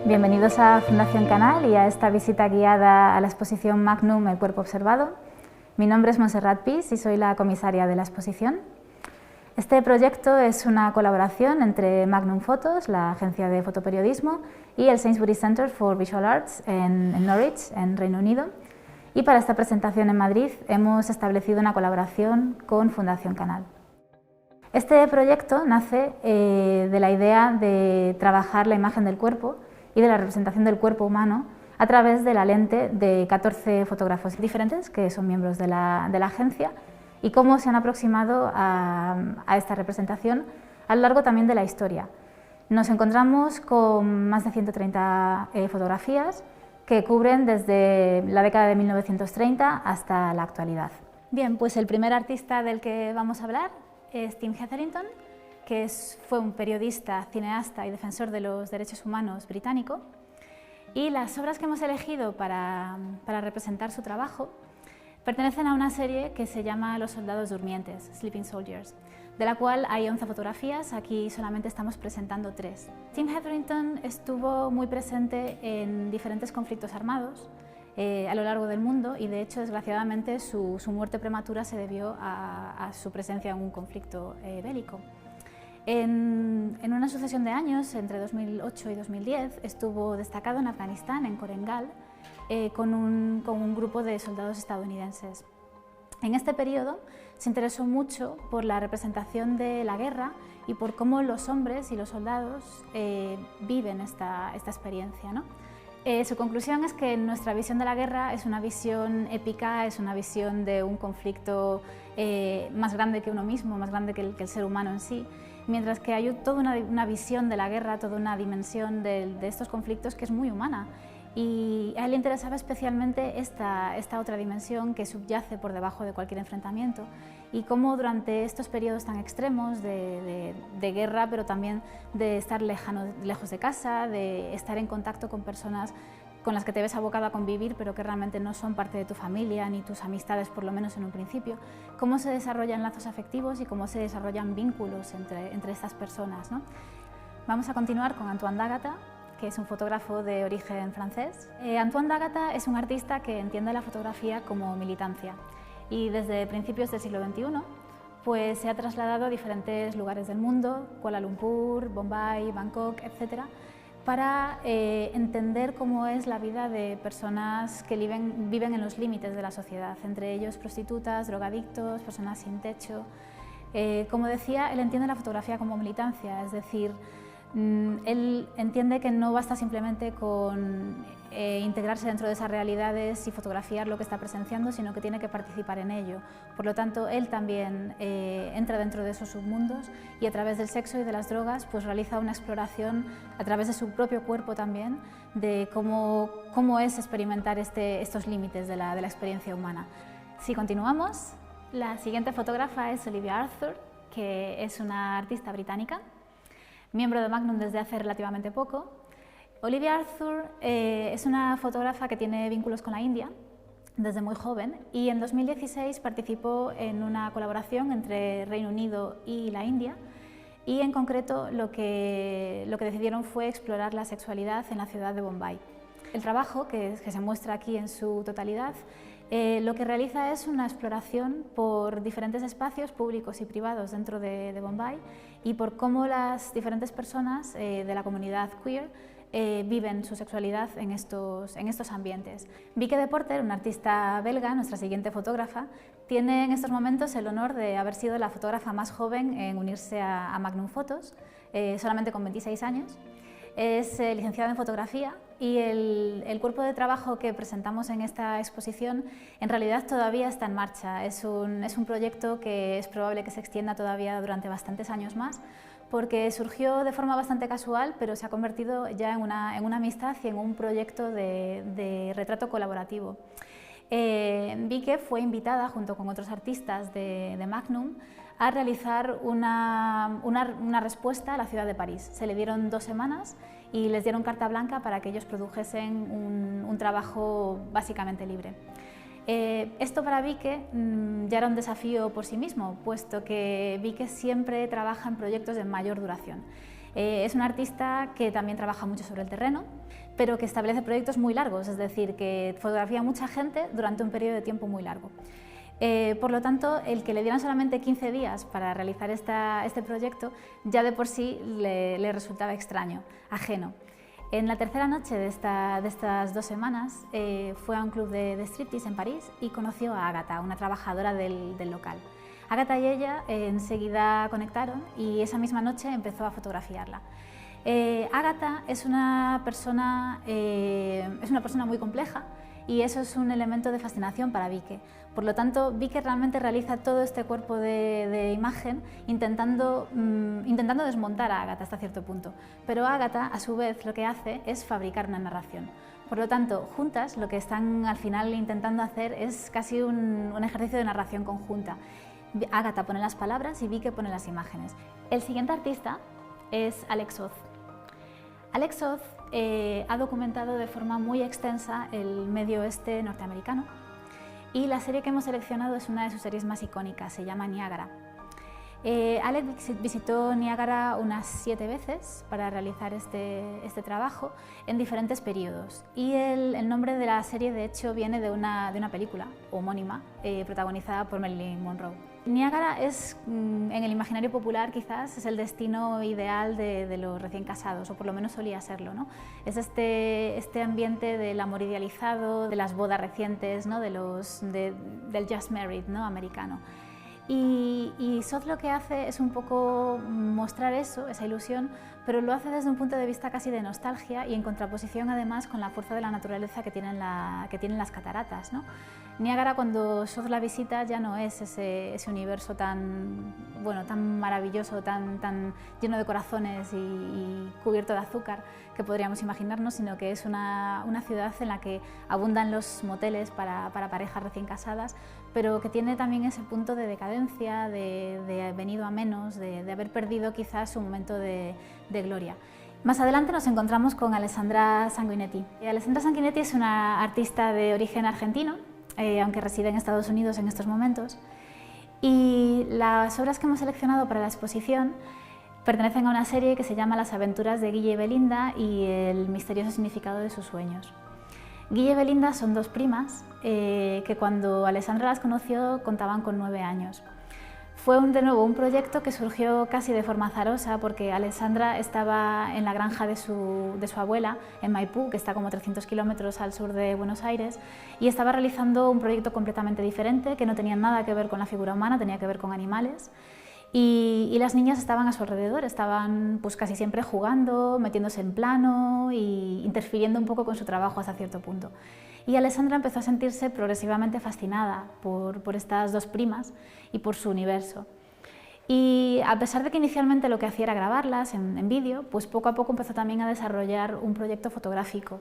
Bienvenidos a Fundación Canal y a esta visita guiada a la exposición Magnum El cuerpo observado. Mi nombre es Montserrat Pis y soy la comisaria de la exposición. Este proyecto es una colaboración entre Magnum Photos, la agencia de fotoperiodismo, y el Sainsbury Centre for Visual Arts en Norwich, en Reino Unido. Y para esta presentación en Madrid hemos establecido una colaboración con Fundación Canal. Este proyecto nace de la idea de trabajar la imagen del cuerpo y de la representación del cuerpo humano a través de la lente de 14 fotógrafos diferentes que son miembros de la agencia y cómo se han aproximado a esta representación a lo largo también de la historia. Nos encontramos con más de 130 fotografías que cubren desde la década de 1930 hasta la actualidad. Bien, pues el primer artista del que vamos a hablar es Tim Hetherington, que fue un periodista, cineasta y defensor de los derechos humanos británico. Y las obras que hemos elegido para representar su trabajo pertenecen a una serie que se llama Los soldados durmientes, Sleeping Soldiers, de la cual hay 11 fotografías, aquí solamente estamos presentando 3. Tim Hetherington estuvo muy presente en diferentes conflictos armados a lo largo del mundo y de hecho desgraciadamente su muerte prematura se debió a su presencia en un conflicto bélico. En una sucesión de años, entre 2008 y 2010, estuvo destacado en Afganistán, en Korengal, con un grupo de soldados estadounidenses. En este periodo se interesó mucho por la representación de la guerra y por cómo los hombres y los soldados viven esta experiencia, ¿no? Su conclusión es que nuestra visión de la guerra es una visión épica, es una visión de un conflicto más grande que uno mismo, más grande que el ser humano en sí, mientras que hay toda una visión de la guerra, toda una dimensión de estos conflictos que es muy humana. Y a él le interesaba especialmente esta otra dimensión que subyace por debajo de cualquier enfrentamiento y cómo durante estos periodos tan extremos de guerra, pero también de estar lejos de casa, de estar en contacto con personas con las que te ves abocado a convivir, pero que realmente no son parte de tu familia ni tus amistades, por lo menos en un principio, cómo se desarrollan lazos afectivos y cómo se desarrollan vínculos entre estas personas, ¿no? Vamos a continuar con Antoine d'Agata, que es un fotógrafo de origen francés. Antoine d'Agata es un artista que entiende la fotografía como militancia y desde principios del siglo XXI pues, se ha trasladado a diferentes lugares del mundo, Kuala Lumpur, Bombay, Bangkok, etc., para entender cómo es la vida de personas que viven en los límites de la sociedad, entre ellos prostitutas, drogadictos, personas sin techo. Como decía, él entiende la fotografía como militancia, es decir, él entiende que no basta simplemente con integrarse dentro de esas realidades y fotografiar lo que está presenciando, sino que tiene que participar en ello. Por lo tanto, él también entra dentro de esos submundos y a través del sexo y de las drogas pues, realiza una exploración a través de su propio cuerpo también de cómo es experimentar estos límites de la experiencia humana. Si continuamos, la siguiente fotógrafa es Olivia Arthur, que es una artista británica, miembro de Magnum desde hace relativamente poco. Olivia Arthur es una fotógrafa que tiene vínculos con la India desde muy joven y en 2016 participó en una colaboración entre Reino Unido y la India y en concreto lo que decidieron fue explorar la sexualidad en la ciudad de Bombay. El trabajo, que se muestra aquí en su totalidad, lo que realiza es una exploración por diferentes espacios públicos y privados dentro de Bombay y por cómo las diferentes personas de la comunidad queer viven su sexualidad en estos ambientes. Vicky Deporter, una artista belga, nuestra siguiente fotógrafa, tiene en estos momentos el honor de haber sido la fotógrafa más joven en unirse a Magnum Photos, solamente con 26 años. Es licenciada en fotografía y el cuerpo de trabajo que presentamos en esta exposición en realidad todavía está en marcha. Es un proyecto que es probable que se extienda todavía durante bastantes años más porque surgió de forma bastante casual, pero se ha convertido ya en una amistad y en un proyecto de retrato colaborativo. Vicky fue invitada junto con otros artistas de Magnum a realizar una respuesta a la ciudad de París. Se le dieron 2 semanas y les dieron carta blanca para que ellos produjesen un trabajo básicamente libre. Esto para Vicky ya era un desafío por sí mismo, puesto que Vicky siempre trabaja en proyectos de mayor duración. Es una artista que también trabaja mucho sobre el terreno, pero que establece proyectos muy largos, es decir, que fotografía a mucha gente durante un periodo de tiempo muy largo. Por lo tanto, el que le dieran solamente 15 días para realizar este proyecto ya de por sí le resultaba extraño, ajeno. En la tercera noche de estas 2 semanas fue a un club de striptease en París y conoció a Ágata, una trabajadora del local. Ágata y ella enseguida conectaron y esa misma noche empezó a fotografiarla. Ágata es una persona muy compleja y eso es un elemento de fascinación para Vike. Por lo tanto, Vike realmente realiza todo este cuerpo de imagen intentando desmontar a Ágata hasta cierto punto. Pero Ágata, a su vez, lo que hace es fabricar una narración. Por lo tanto, juntas lo que están al final intentando hacer es casi un ejercicio de narración conjunta. Ágata pone las palabras y Vike pone las imágenes. El siguiente artista es Alex Oz. Alex Oz ha documentado de forma muy extensa el medio oeste norteamericano y la serie que hemos seleccionado es una de sus series más icónicas, se llama Niágara. Alex visitó Niágara unas 7 veces para realizar este trabajo en diferentes periodos y el nombre de la serie de hecho viene de una película homónima protagonizada por Marilyn Monroe. Niágara es, en el imaginario popular quizás, es el destino ideal de los recién casados, o por lo menos solía serlo, ¿no? Es este ambiente del amor idealizado, de las bodas recientes, ¿no? del just married, ¿no? Americano. Y Soz lo que hace es un poco mostrar eso, esa ilusión, pero lo hace desde un punto de vista casi de nostalgia y en contraposición además con la fuerza de la naturaleza que tienen las cataratas, ¿no? Niágara, cuando Soz la visita, ya no es ese universo tan maravilloso, tan lleno de corazones y cubierto de azúcar que podríamos imaginarnos, sino que es una ciudad en la que abundan los moteles para parejas recién casadas, pero que tiene también ese punto de decadencia, de venido a menos, de haber perdido quizás su momento de gloria. Más adelante nos encontramos con Alessandra Sanguinetti. Alessandra Sanguinetti es una artista de origen argentino, aunque reside en Estados Unidos en estos momentos, y las obras que hemos seleccionado para la exposición pertenecen a una serie que se llama Las aventuras de Guille y Belinda y el misterioso significado de sus sueños. Guille y Belinda son 2 primas que cuando Alessandra las conoció contaban con 9 años. Fue de nuevo un proyecto que surgió casi de forma azarosa porque Alessandra estaba en la granja de su abuela en Maipú, que está como 300 kilómetros al sur de Buenos Aires, y estaba realizando un proyecto completamente diferente que no tenía nada que ver con la figura humana, tenía que ver con animales. Y las niñas estaban a su alrededor, estaban pues casi siempre jugando, metiéndose en plano e interfiriendo un poco con su trabajo hasta cierto punto. Y Alessandra empezó a sentirse progresivamente fascinada por estas 2 primas y por su universo. Y a pesar de que inicialmente lo que hacía era grabarlas en vídeo, pues poco a poco empezó también a desarrollar un proyecto fotográfico.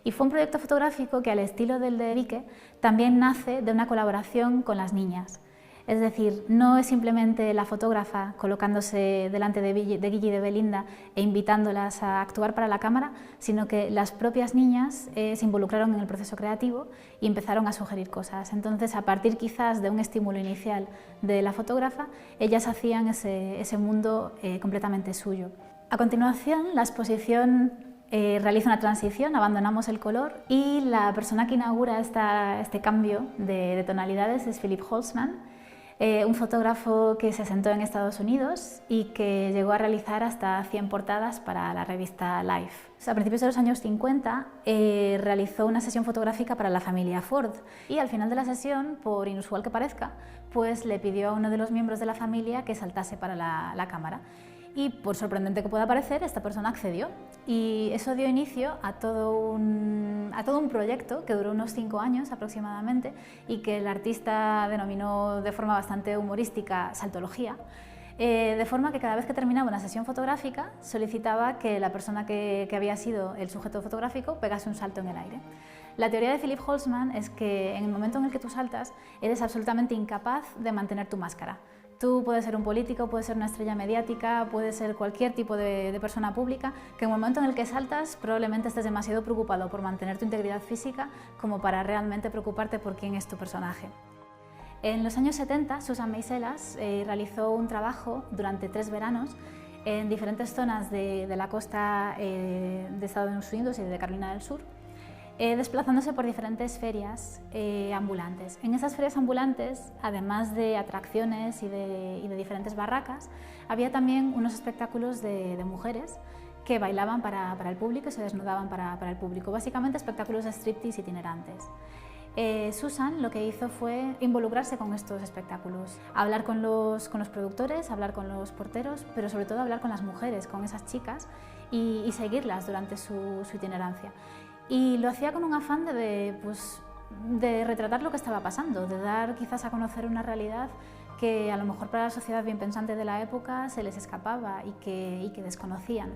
Y fue un proyecto fotográfico que, al estilo del de Vike, también nace de una colaboración con las niñas. Es decir, no es simplemente la fotógrafa colocándose delante de Guille y de Belinda e invitándolas a actuar para la cámara, sino que las propias niñas se involucraron en el proceso creativo y empezaron a sugerir cosas. Entonces, a partir quizás de un estímulo inicial de la fotógrafa, ellas hacían ese mundo completamente suyo. A continuación, la exposición realiza una transición, abandonamos el color y la persona que inaugura este cambio de tonalidades es Philip Holzman, un fotógrafo que se asentó en Estados Unidos y que llegó a realizar hasta 100 portadas para la revista Life. A principios de los años 50 realizó una sesión fotográfica para la familia Ford y al final de la sesión, por inusual que parezca, pues le pidió a uno de los miembros de la familia que saltase para la cámara. Y por sorprendente que pueda parecer, esta persona accedió y eso dio inicio a todo un proyecto que duró unos 5 años aproximadamente y que el artista denominó de forma bastante humorística saltología, de forma que cada vez que terminaba una sesión fotográfica solicitaba que la persona que había sido el sujeto fotográfico pegase un salto en el aire. La teoría de Philip Holzman es que en el momento en el que tú saltas eres absolutamente incapaz de mantener tu máscara. Tú puedes ser un político, puedes ser una estrella mediática, puedes ser cualquier tipo de persona pública, que en el momento en el que saltas probablemente estés demasiado preocupado por mantener tu integridad física como para realmente preocuparte por quién es tu personaje. En los años 70, Susan Meiselas realizó un trabajo durante 3 veranos en diferentes zonas de la costa de Estados Unidos y de Carolina del Sur, desplazándose por diferentes ferias ambulantes. En esas ferias ambulantes, además de atracciones y de diferentes barracas, había también unos espectáculos de mujeres que bailaban para el público y se desnudaban para el público, básicamente espectáculos de striptease itinerantes. Susan lo que hizo fue involucrarse con estos espectáculos, hablar con los productores, hablar con los porteros, pero sobre todo hablar con las mujeres, con esas chicas y seguirlas durante su itinerancia. Y lo hacía con un afán de retratar lo que estaba pasando, de dar quizás a conocer una realidad que a lo mejor para la sociedad bien pensante de la época se les escapaba y que desconocían,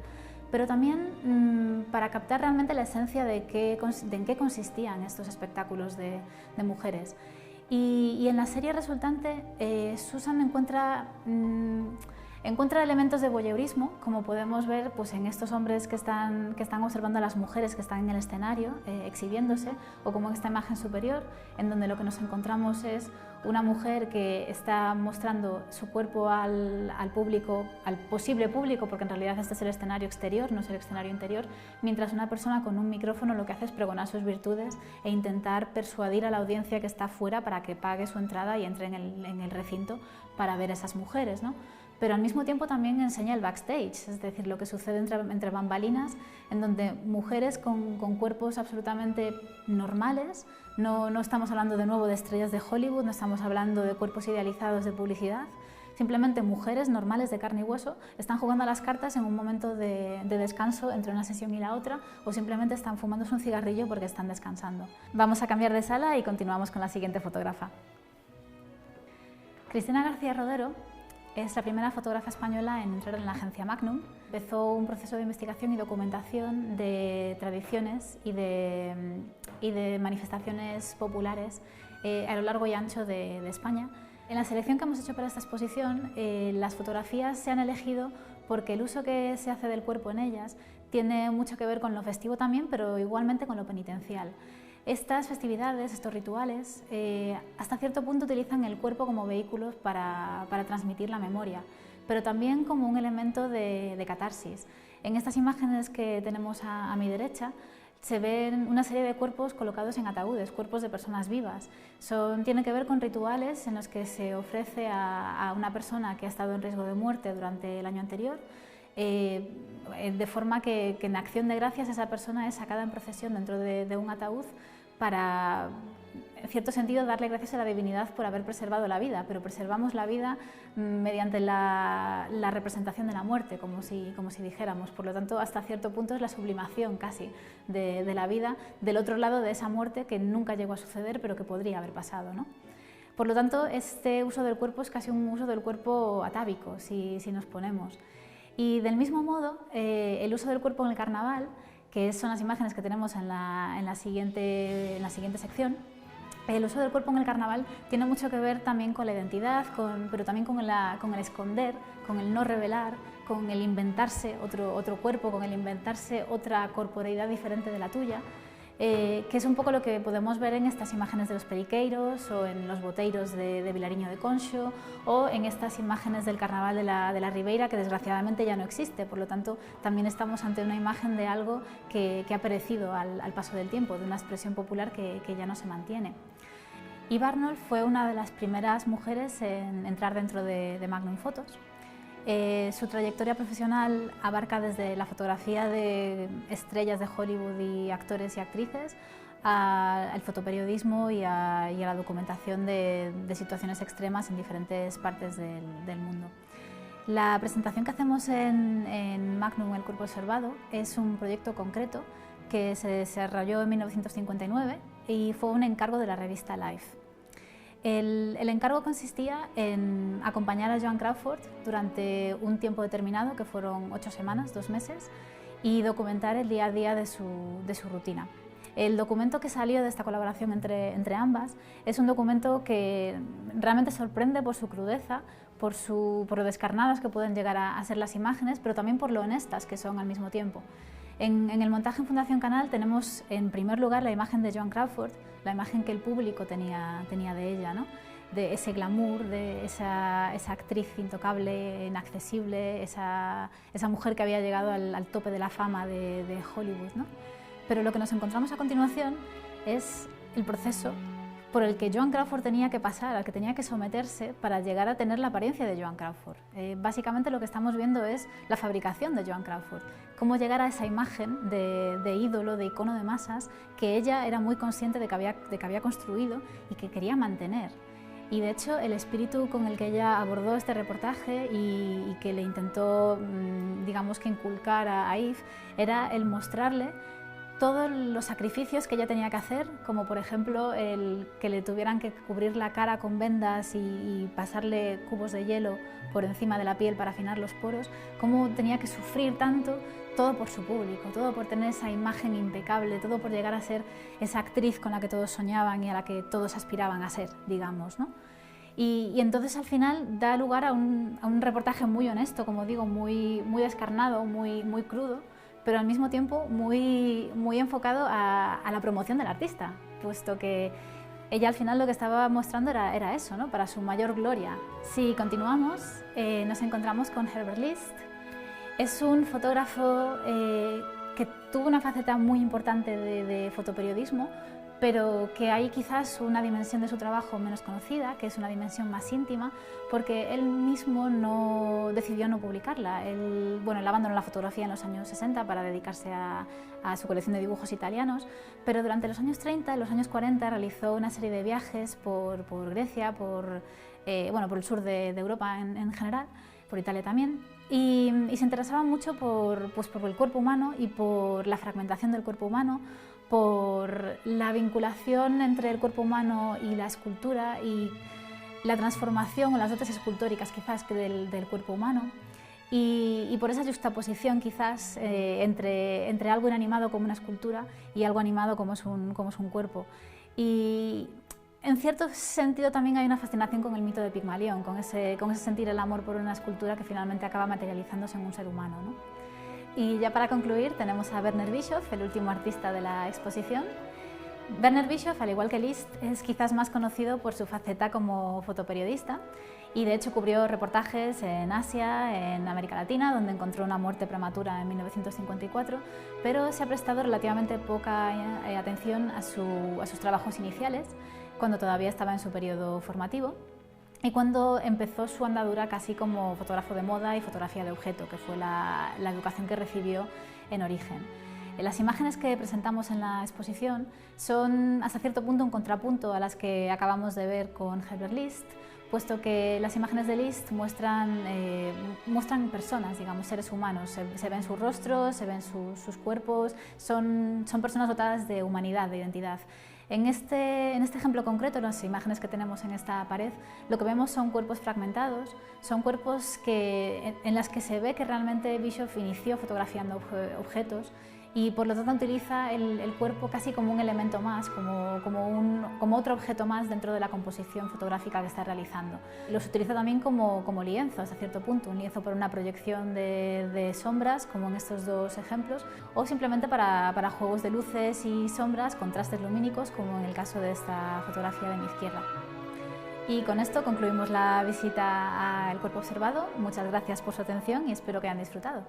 pero también para captar realmente la esencia de en qué consistían estos espectáculos de mujeres. Y en la serie resultante Susan encuentra elementos de voyeurismo, como podemos ver pues, en estos hombres que están observando a las mujeres que están en el escenario exhibiéndose, o como en esta imagen superior, en donde lo que nos encontramos es una mujer que está mostrando su cuerpo al público, al posible público, porque en realidad este es el escenario exterior, no es el escenario interior, mientras una persona con un micrófono lo que hace es pregonar sus virtudes e intentar persuadir a la audiencia que está fuera para que pague su entrada y entre en el recinto para ver a esas mujeres, ¿no? Pero al mismo tiempo también enseña el backstage, es decir, lo que sucede entre bambalinas, en donde mujeres con cuerpos absolutamente normales, no estamos hablando de nuevo de estrellas de Hollywood, no estamos hablando de cuerpos idealizados de publicidad, simplemente mujeres normales de carne y hueso están jugando a las cartas en un momento de descanso entre una sesión y la otra, o simplemente están fumándose un cigarrillo porque están descansando. Vamos a cambiar de sala y continuamos con la siguiente fotógrafa. Cristina García Rodero es la primera fotógrafa española en entrar en la agencia Magnum. Empezó un proceso de investigación y documentación de tradiciones y de manifestaciones populares a lo largo y ancho de España. En la selección que hemos hecho para esta exposición, las fotografías se han elegido porque el uso que se hace del cuerpo en ellas tiene mucho que ver con lo festivo también, pero igualmente con lo penitencial. Estas festividades, estos rituales, hasta cierto punto utilizan el cuerpo como vehículo para transmitir la memoria, pero también como un elemento de catarsis. En estas imágenes que tenemos a mi derecha se ven una serie de cuerpos colocados en ataúdes, cuerpos de personas vivas. Tienen que ver con rituales en los que se ofrece a una persona que ha estado en riesgo de muerte durante el año anterior, de forma que en acción de gracias esa persona es sacada en procesión dentro de un ataúd para, en cierto sentido, darle gracias a la divinidad por haber preservado la vida, pero preservamos la vida mediante la representación de la muerte, como si dijéramos. Por lo tanto, hasta cierto punto es la sublimación casi de la vida del otro lado de esa muerte que nunca llegó a suceder, pero que podría haber pasado, ¿no? Por lo tanto, este uso del cuerpo es casi un uso del cuerpo atávico, si nos ponemos. Y del mismo modo, el uso del cuerpo en el carnaval, que son las imágenes que tenemos en la siguiente sección, el uso del cuerpo en el carnaval tiene mucho que ver también con la identidad, pero también con el esconder, con el no revelar, con el inventarse otro cuerpo, con el inventarse otra corporeidad diferente de la tuya, que es un poco lo que podemos ver en estas imágenes de los periqueiros o en los boteiros de Vilariño de Conxo o en estas imágenes del carnaval de la Ribeira, que desgraciadamente ya no existe. Por lo tanto, también estamos ante una imagen de algo que ha perecido al paso del tiempo, de una expresión popular que ya no se mantiene. Eve Arnold fue una de las primeras mujeres en entrar dentro de Magnum Photos. Su trayectoria profesional abarca desde la fotografía de estrellas de Hollywood y actores y actrices al fotoperiodismo y a la documentación de situaciones extremas en diferentes partes del mundo. La presentación que hacemos en Magnum, el cuerpo observado, es un proyecto concreto que se desarrolló en 1959 y fue un encargo de la revista Life. El encargo consistía en acompañar a Joan Crawford durante un tiempo determinado, que fueron 8 semanas, 2 meses, y documentar el día a día de su rutina. El documento que salió de esta colaboración entre ambas es un documento que realmente sorprende por su crudeza, por lo descarnadas que pueden llegar a ser las imágenes, pero también por lo honestas que son al mismo tiempo. En el montaje en Fundación Canal tenemos en primer lugar la imagen de Joan Crawford, la imagen que el público tenía de ella, ¿no? de ese glamour, de esa actriz intocable, inaccesible, esa mujer que había llegado al tope de la fama de Hollywood, ¿no? Pero lo que nos encontramos a continuación es el proceso por el que Joan Crawford tenía que pasar, al que tenía que someterse para llegar a tener la apariencia de Joan Crawford. Básicamente lo que estamos viendo es la fabricación de Joan Crawford, cómo llegar a esa imagen de ídolo, de icono de masas, que ella era muy consciente de que había construido y que quería mantener. Y de hecho el espíritu con el que ella abordó este reportaje y que le intentó, digamos que inculcar a Yves, era el mostrarle todos los sacrificios que ella tenía que hacer, como por ejemplo el que le tuvieran que cubrir la cara con vendas y pasarle cubos de hielo por encima de la piel para afinar los poros, cómo tenía que sufrir tanto, todo por su público, todo por tener esa imagen impecable, todo por llegar a ser esa actriz con la que todos soñaban y a la que todos aspiraban a ser, digamos, ¿no? Y entonces al final da lugar a un reportaje muy honesto, como digo, muy descarnado, muy crudo, pero al mismo tiempo muy enfocado a la promoción del artista, puesto que ella al final lo que estaba mostrando era eso, ¿no? Para su mayor gloria. Si continuamos, nos encontramos con Herbert List. Es un fotógrafo que tuvo una faceta muy importante de fotoperiodismo, pero que hay quizás una dimensión de su trabajo menos conocida, que es una dimensión más íntima, porque él mismo decidió no publicarla. Él abandonó la fotografía en los años 60 para dedicarse a su colección de dibujos italianos, pero durante los años 30 y los años 40 realizó una serie de viajes por Grecia, por el sur de Europa en general, por Italia también, y se interesaba mucho por el cuerpo humano y por la fragmentación del cuerpo humano, por la vinculación entre el cuerpo humano y la escultura y la transformación o las dotes escultóricas quizás del cuerpo humano, y por esa juxtaposición quizás entre algo inanimado como una escultura y algo animado como es un cuerpo. Y en cierto sentido también hay una fascinación con el mito de Pigmalión, con ese sentir el amor por una escultura que finalmente acaba materializándose en un ser humano, ¿no? Y ya para concluir tenemos a Werner Bischof, el último artista de la exposición. Werner Bischof, al igual que List, es quizás más conocido por su faceta como fotoperiodista y de hecho cubrió reportajes en Asia, en América Latina, donde encontró una muerte prematura en 1954, pero se ha prestado relativamente poca atención a sus trabajos iniciales, cuando todavía estaba en su periodo formativo y cuando empezó su andadura casi como fotógrafo de moda y fotografía de objeto, que fue la educación que recibió en origen. Las imágenes que presentamos en la exposición son hasta cierto punto un contrapunto a las que acabamos de ver con Herbert List, puesto que las imágenes de List muestran personas, digamos, seres humanos, se ven sus rostros, se ven sus cuerpos, son personas dotadas de humanidad, de identidad. En este ejemplo concreto, las imágenes que tenemos en esta pared, lo que vemos son cuerpos fragmentados, son cuerpos en las que se ve que realmente Bischof inició fotografiando objetos y por lo tanto utiliza el cuerpo casi como un elemento más, como otro objeto más dentro de la composición fotográfica que está realizando. Los utiliza también como lienzo hasta cierto punto, un lienzo para una proyección de sombras, como en estos dos ejemplos, o simplemente para juegos de luces y sombras, contrastes lumínicos, como en el caso de esta fotografía de mi izquierda. Y con esto concluimos la visita al cuerpo observado. Muchas gracias por su atención y espero que hayan disfrutado.